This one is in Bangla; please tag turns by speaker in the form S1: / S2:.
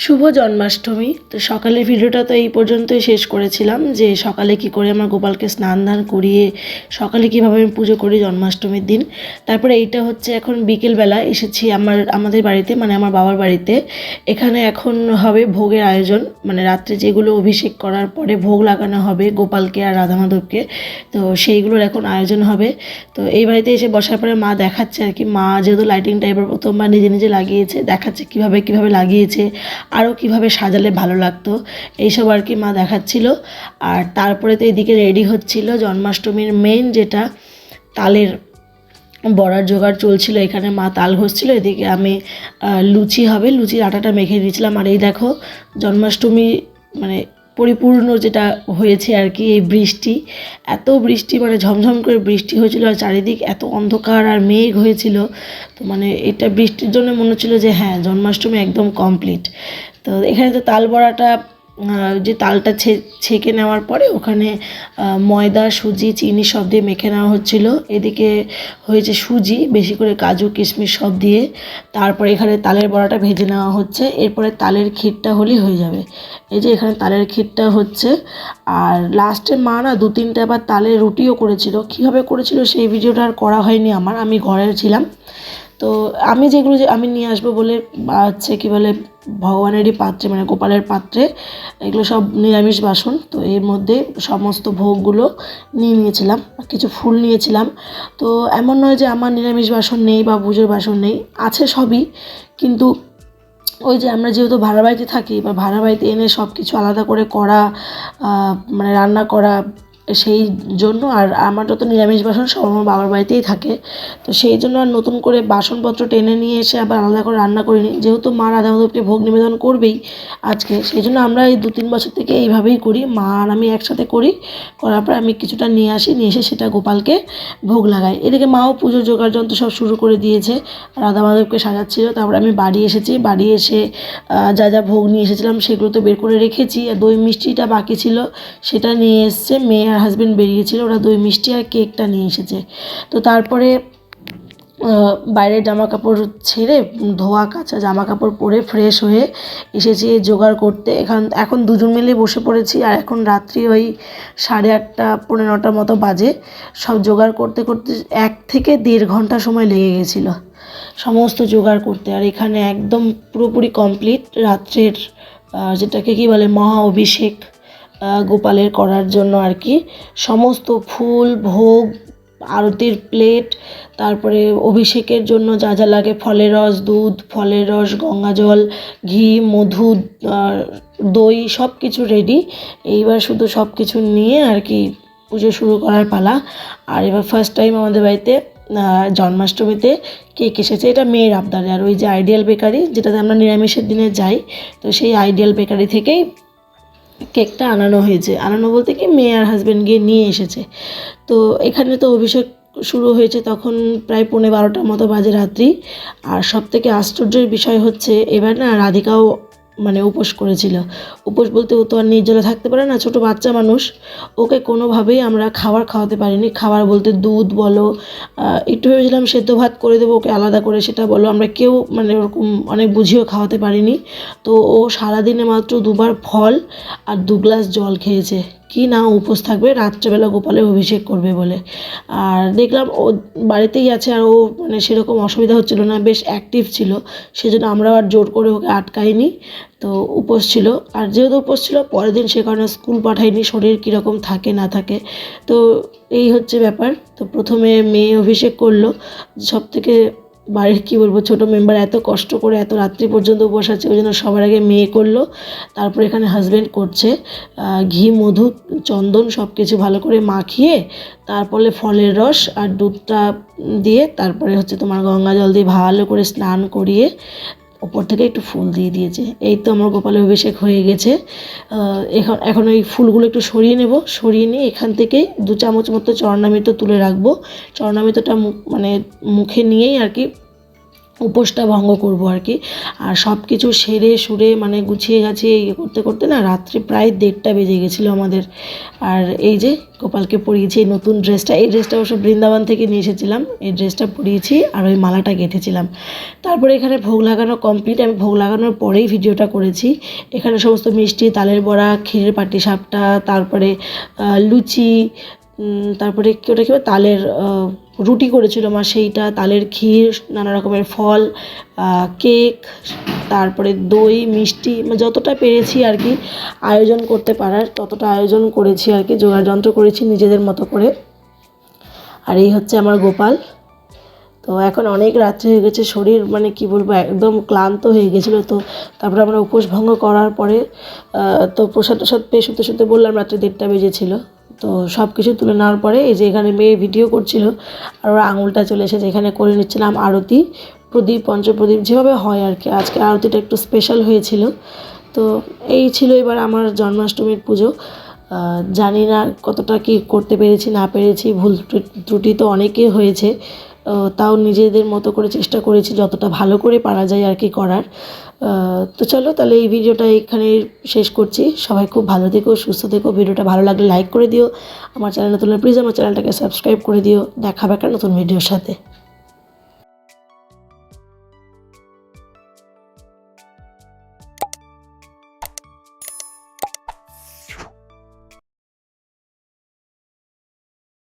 S1: শুভ জন্মাষ্টমী। তো সকালের ভিডিওটা তো এই পর্যন্তই শেষ করেছিলাম, যে সকালে কি করে আমার গোপালকে স্নান ধান করিয়ে সকালে কিভাবে আমি পুজো করি জন্মাষ্টমীর দিন। তারপরে এইটা হচ্ছে এখন বিকেলবেলা এসেছি আমাদের বাড়িতে, মানে আমার বাবার বাড়িতে। এখানে এখন হবে ভোগের আয়োজন, মানে রাত্রে যেগুলো অভিষেক করার পরে ভোগ লাগানো হবে গোপালকে আর রাধা মাধবকে, তো সেইগুলোর এখন আয়োজন হবে। তো এই বাড়িতে এসে বসার পরে মা দেখাচ্ছে আর কি, মা যেহেতু লাইটিং টাইপের প্রথমবার নিজে নিজে লাগিয়েছে, দেখাচ্ছে কীভাবে লাগিয়েছে, আরও কীভাবে সাজালে ভালো লাগতো, এইসব আর কি মা দেখাচ্ছিল। আর তারপরে তো এদিকে রেডি হচ্ছিল জন্মাষ্টমীর মেন যেটা তালের বড়ার জোগাড় চলছিল। এখানে মা তাল ঘষছিল, এদিকে আমি লুচি হবে, লুচির আটাটা মেখে দিয়েছিলাম। আর এই দেখো জন্মাষ্টমী মানে পরিপূর্ণ যেটা হয়েছে আর কি, এই বৃষ্টি, এত বৃষ্টি, মানে ঝমঝম করে বৃষ্টি হয়েছিল আর চারিদিক এত অন্ধকার আর মেঘ হয়েছিল। তো মানে এটা বৃষ্টির জন্য মনে হচ্ছিলো যে হ্যাঁ জন্মাষ্টমী একদম কমপ্লিট। তো এখানে তো তাল বড়াটা যে তালটা ছেঁকে নেওয়ার পরে ওখানে ময়দা সুজি চিনি সব দিয়ে মেখে নেওয়া হচ্ছিলো। এদিকে হয়েছে সুজি, বেশি করে কাজু কিশমিশ সব দিয়ে। তারপরে এখানে তালের বড়াটা ভেজে নেওয়া হচ্ছে, এরপরে তালের ক্ষীরটা হলেই হয়ে যাবে। এই যে এখানে তালের ক্ষীরটা হচ্ছে। আর লাস্টে মা না 2-3টা আবার তালের রুটিও করেছিল, কীভাবে করেছিল সেই ভিডিওটা আর করা হয়নি আমার, আমি ঘরে ছিলাম। তো আমি যেগুলো যে আমি নিয়ে আসবো বলে হচ্ছে কী বলে ভগবানেরই পাত্রে, মানে গোপালের পাত্রে, এগুলো সব নিরামিষ বাসন। তো এর মধ্যে সমস্ত ভোগগুলো নিয়ে নিয়েছিলাম, কিছু ফুল নিয়েছিলাম। তো এমন নয় যে আমার নিরামিষ বাসন নেই বা পুজোর বাসন নেই, আছে সবই, কিন্তু ওই যে আমরা যেহেতু ভাড়া বাড়িতে থাকি, বা ভাড়া বাড়িতে এনে সব কিছু আলাদা করে করা, মানে রান্না করা, সেই জন্য। আর আমার যত নিরামিষ বাসন সব আমার বাবার বাড়িতেই থাকে, তো সেই জন্য আর নতুন করে বাসনপত্র টেনে নিয়ে এসে আবার আলাদা করে রান্না করিনি, যেহেতু মা রাধা মাধবকে ভোগ নিবেদন করবেই আজকে, সেই জন্য আমরা এই 2-3 বছর থেকে এইভাবেই করি, মা আর আমি একসাথে করি। করার পর আমি কিছুটা নিয়ে আসি, নিয়ে এসে সেটা গোপালকে ভোগ লাগাই। এদিকে মাও পুজোর জোগাড় যন্ত্র সব শুরু করে দিয়েছে, রাধা মাধবকে সাজাচ্ছিল। তারপর আমি বাড়ি এসেছি, বাড়ি এসে যা যা ভোগ নিয়ে এসেছিলাম সেগুলো তো বের করে রেখেছি, আর দই মিষ্টিটা বাকি ছিল সেটা নিয়ে এসছে। মেয়ে আর হাজব্যান্ড বেরিয়েছিল, ওরা দই মিষ্টি আর কেকটা নিয়ে এসেছে। তো তারপরে বাইরের জামা কাপড় ছেড়ে ধোয়া কাচা জামা কাপড় পরে ফ্রেশ হয়ে এসেছি জোগাড় করতে। এখন দুজন মিলে বসে পড়েছি, আর এখন রাত্রি ওই 8:30 পৌনে 9টার মতো বাজে। সব জোগাড় করতে করতে 1 থেকে 1.5 ঘন্টা সময় লেগে গেছিলো সমস্ত জোগাড় করতে। আর এখানে একদম পুরোপুরি কমপ্লিট রাত্রের যেটাকে কি বলে মহা অভিষেক গোপালের করার জন্য আর কি, সমস্ত ফুল ভোগ, আরতির প্লেট, তারপরে অভিষেকের জন্য যা যা লাগে, ফলের রস, দুধ, ফলের রস, গঙ্গা জল, ঘি, মধু, দই, সব কিছু রেডি। এইবার শুধু সব কিছু নিয়ে আর কি পুজো শুরু করার পালা। আর এবার ফার্স্ট টাইম আমাদের বাড়িতে জন্মাষ্টমীতে কেক এসেছে, এটা মেয়ের আবদারে। আর ওই যে আইডিয়াল বেকারি, যেটাতে আমরা নিরামিষের দিনে যাই, তো সেই আইডিয়াল বেকারি থেকেই কেকটা আনানো বলতে কি মেয়ে আর হাজব্যান্ড গিয়ে নিয়ে এসেছে। তো এখানে তো অভিষেক শুরু হয়েছে তখন প্রায় 12:15 মতো বাজে রাত্রি। আর সবথেকে আশ্চর্যের বিষয় হচ্ছে এবার না রাধিকাও মানে উপোস করেছিল। উপোস বলতে ও তো আর নির্জলা থাকতে পারে না, ছোটো বাচ্চা মানুষ, ওকে কোনোভাবেই আমরা খাওয়াতে পারিনি। খাবার বলতে দুধ বলো, একটু ভেবেছিলাম সেদ্ধ ভাত করে দেবো ওকে আলাদা করে, সেটা বলো, আমরা কেউ মানে ওরকম অনেক বুঝিয়েও খাওয়াতে পারিনি। তো ও সারাদিনে মাত্র 2বার ফল আর 2 গ্লাস জল খেয়েছে, কি না উপোস থাকবে রাত্রেবেলা গোপালের অভিষেক করবে বলে। আর দেখলাম ও বাড়িতেই আছে, আর ও মানে সেরকম অসুবিধা হচ্ছিল না, বেশ অ্যাক্টিভ ছিল, সেজন্য আমরা আর জোর করে ওকে আটকাইনি। তো উপোস ছিল, আর যেহেতু উপোস ছিল পরের দিন সে কারণে স্কুল পাঠাইনি, শরীর কীরকম থাকে না থাকে। তো এই হচ্ছে ব্যাপার। তো প্রথমে মেয়ে অভিষেক করলো, সবথেকে বাড়ির কী বলবো ছোটো মেম্বার এত কষ্ট করে এত রাত্রি পর্যন্ত উপোস আছে, ওই জন্য সবার আগে মেয়ে করলো। তারপর এখানে হাজব্যান্ড করছে, ঘি মধু চন্দন সব কিছু ভালো করে মাখিয়ে, তারপরে ফলের রস আর দুধটা দিয়ে, তারপরে হচ্ছে তোমার গঙ্গা জল দিয়ে ভালো করে স্নান করিয়ে ওপর থেকে একটু ফুল দিয়ে দিয়েছে। এই তো আমার গোপালের অভিষেক হয়ে গেছে। এখন ওই ফুলগুলো একটু সরিয়ে নেব, সরিয়ে নিয়ে এখান থেকেই 2 চামচ মতো চরণামৃত তুলে রাখবো। চরণামৃতটা মানে মুখে নিয়েই আর কি উপোসটা ভঙ্গ করব আর কি। আর সব কিছু সেরে সুরে মানে গুছিয়ে গাছিয়ে ইয়ে করতে করতে না রাত্রি প্রায় 1:30 বেজে গেছিলো আমাদের। আর এই যে গোপালকে পরিয়েছি এই নতুন ড্রেসটা, এই ড্রেসটা অবশ্য বৃন্দাবন থেকে নিয়ে এসেছিলাম, এই ড্রেসটা পরিয়েছি আর ওই মালাটা গেঁথেছিলাম। তারপরে এখানে ভোগ লাগানো কমপ্লিট, আমি ভোগ লাগানোর পরেই ভিডিওটা করেছি। এখানে সমস্ত মিষ্টি, তালের বড়া, ক্ষীরের পাটিসাপটা, তারপরে লুচি, তারপরে কি ওটা কি বলে, তালের রুটি করেছিল মা, সেইটা, তালের ক্ষীর, নানা রকমের ফল, কেক, তারপরে দই, মিষ্টি, যতটা পেরেছি আর কি আয়োজন করতে পারার ততটা আয়োজন করেছি আর কি, জোগাড় যন্ত্র করেছি নিজেদের মতো করে। আর এই হচ্ছে আমার গোপাল। তো এখন অনেক রাত্রি হয়ে গেছে, শরীর মানে কি বলবো একদম ক্লান্ত হয়ে গেছিলো। তো তারপরে আমরা উপোস ভঙ্গ করার পরে তো প্রসাদ টসাদ পেয়ে শুতে শুতে বললাম রাত্রি 1:30 বেজেছিলো। তো সব কিছু তুলে নেওয়ার পরে এই যে এখানে মেয়ে ভিডিও করছিল আর ওরা আঙুলটা চলে এসেছে, এখানে করে নিচ্ছিলাম আরতি, প্রদীপ, পঞ্চপ্রদীপ যেভাবে হয় আর কি। আজকে আরতিটা একটু স্পেশাল হয়েছিল। তো এই ছিল এবার আমার জন্মাষ্টমীর পুজো। জানি না কতটা কি করতে পেরেছি না পেরেছি, ভুল ত্রুটি তো অনেকই হয়েছে, তাও নিজেদের মতো করে চেষ্টা করেছি যতটা ভালো করে পারা যায় আর কি করার। তো চলো তাহলে এই ভিডিওটা এখানে শেষ করছি। সবাই খুব ভালো থেকো, সুস্থ থেকো। ভিডিওটা ভালো লাগলে লাইক করে দিও, আমার চ্যানেল নতুন প্লিজ আমার চ্যানেলটাকে সাবস্ক্রাইব করে দিও। দেখা হবে একটা নতুন ভিডিওর সাথে।